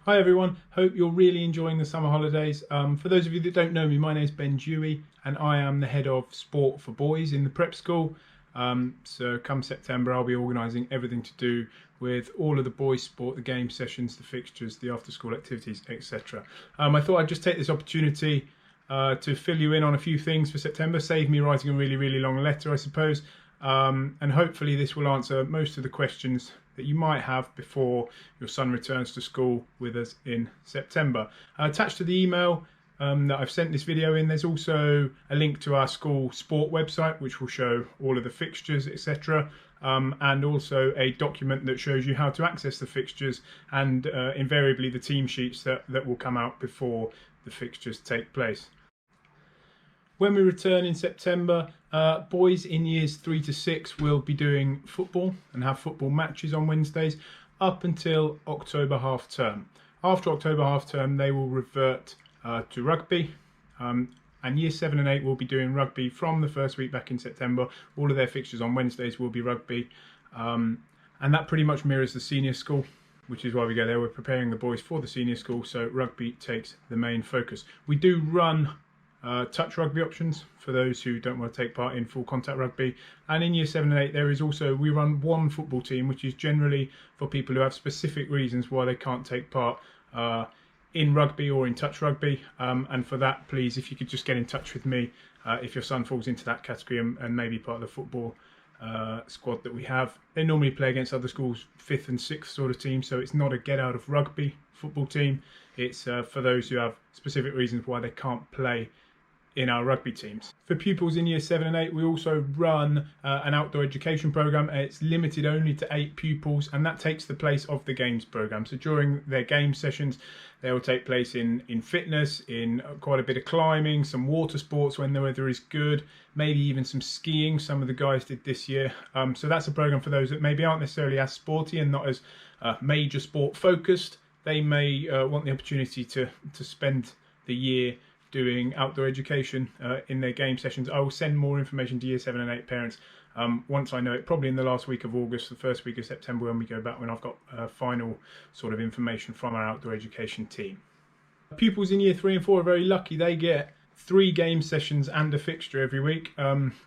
Hi everyone, hope you're really enjoying the summer holidays. For those of you that don't know me, my name is Ben Dewey and I am the head of sport for boys in the prep school. So come September I'll be organising everything to do with all of the boys sport, the game sessions, the fixtures, the after school activities, etc. I thought I'd just take this opportunity to fill you in on a few things for September, save me writing a really long letter I suppose, and hopefully this will answer most of the questions that you might have before your son returns to school with us in September. Attached to the email that I've sent this video in, there's also a link to our school sport website which will show all of the fixtures, etc. And also a document that shows you how to access the fixtures and invariably the team sheets that will come out before the fixtures take place. When we return in September, boys in years 3 to 6 will be doing football and have football matches on Wednesdays up until October half term. After October half term, they will revert to rugby, and year 7 and 8 will be doing rugby from the first week back in September. All of their fixtures on Wednesdays will be rugby, and that pretty much mirrors the senior school, which is why we go there. We're preparing the boys for the senior school, so rugby takes the main focus. We do run touch rugby options for those who don't want to take part in full contact rugby, and in year 7 and 8 there is also, we run one football team which is generally for people who have specific reasons why they can't take part in rugby or in touch rugby, and for that please, if you could just get in touch with me if your son falls into that category and maybe part of the football squad that we have. They normally play against other schools' 5th and 6th sort of team, so it's not a get out of rugby football team. It's for those who have specific reasons why they can't play in our rugby teams. For pupils in year 7 and 8, we also run an outdoor education program. It's limited only to 8 pupils, and that takes the place of the games program. So during their game sessions, they will take place in fitness, in quite a bit of climbing, some water sports when the weather is good, maybe even some skiing. Some of the guys did this year. So that's a program for those that maybe aren't necessarily as sporty and not as major sport focused. They may want the opportunity to spend the year doing outdoor education in their game sessions. I will send more information to year 7 and 8 parents once I know it, probably in the last week of August, the first week of September when we go back, when I've got final sort of information from our outdoor education team. Pupils in year 3 and 4 are very lucky. They get 3 game sessions and a fixture every week,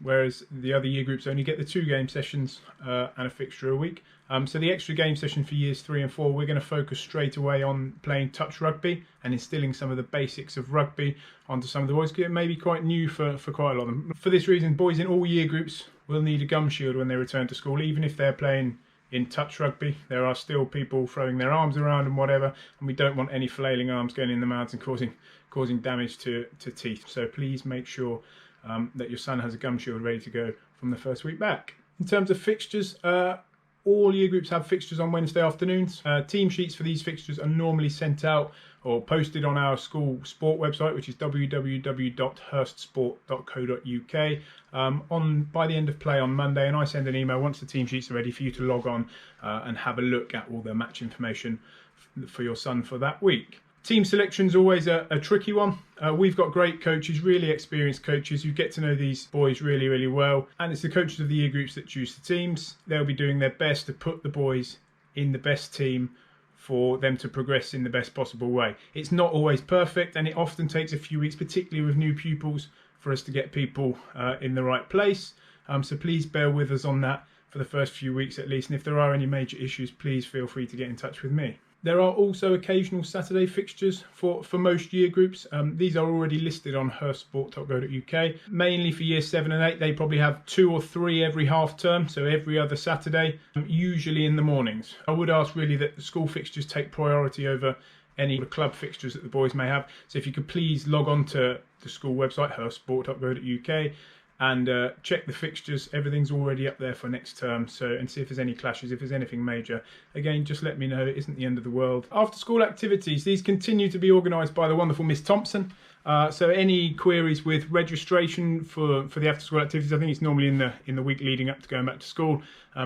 whereas the other year groups only get the 2 game sessions and a fixture a week. So the extra game session for years 3 and 4, we're going to focus straight away on playing touch rugby and instilling some of the basics of rugby onto some of the boys. It may be quite new for quite a lot of them. For this reason, boys in all year groups will need a gum shield when they return to school, even if they're playing in touch rugby. There are still people throwing their arms around and whatever, and we don't want any flailing arms going in the mouths and causing damage to teeth. So please make sure that your son has a gum shield ready to go from the first week back. In terms of fixtures, all year groups have fixtures on Wednesday afternoons. Team sheets for these fixtures are normally sent out or posted on our school sport website, which is www.hurstsport.co.uk by the end of play on Monday, and I send an email once the team sheets are ready for you to log on and have a look at all the match information for your son for that week. Team selection is always a tricky one. We've got great coaches, really experienced coaches who get to know these boys really well, and it's the coaches of the year groups that choose the teams. They'll be doing their best to put the boys in the best team for them to progress in the best possible way. It's not always perfect, and it often takes a few weeks, particularly with new pupils, for us to get people in the right place. So please bear with us on that for the first few weeks at least, and if there are any major issues, please feel free to get in touch with me. There are also occasional Saturday fixtures for most year groups. These are already listed on hurstsport.co.uk. Mainly for year 7 and 8, they probably have 2 or 3 every half term, so every other Saturday, usually in the mornings. I would ask really that the school fixtures take priority over any club fixtures that the boys may have. So if you could please log on to the school website, hurstsport.co.uk, and check the fixtures. Everything's already up there for next term, so, and see if there's any clashes, if there's anything major. Again, just let me know, it isn't the end of the world. After school activities, these continue to be organised by the wonderful Miss Thompson. So any queries with registration for the after school activities, I think it's normally in the week leading up to going back to school,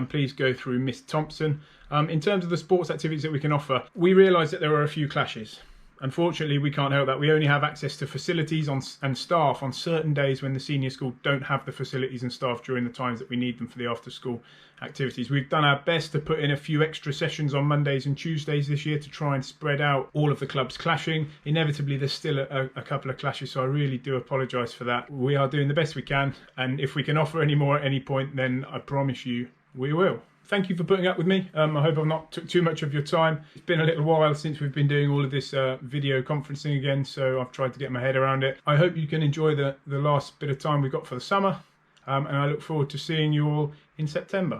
please go through Miss Thompson. In terms of the sports activities that we can offer, we realise that there are a few clashes. Unfortunately, we can't help that. We only have access to facilities and staff on certain days when the senior school don't have the facilities and staff during the times that we need them for the after school activities. We've done our best to put in a few extra sessions on Mondays and Tuesdays this year to try and spread out all of the clubs clashing. Inevitably, there's still a couple of clashes, so I really do apologise for that. We are doing the best we can, and if we can offer any more at any point, then I promise you we will. Thank you for putting up with me. I hope I've not took too much of your time. It's been a little while since we've been doing all of this video conferencing again, so I've tried to get my head around it. I hope you can enjoy the last bit of time we've got for the summer, and I look forward to seeing you all in September.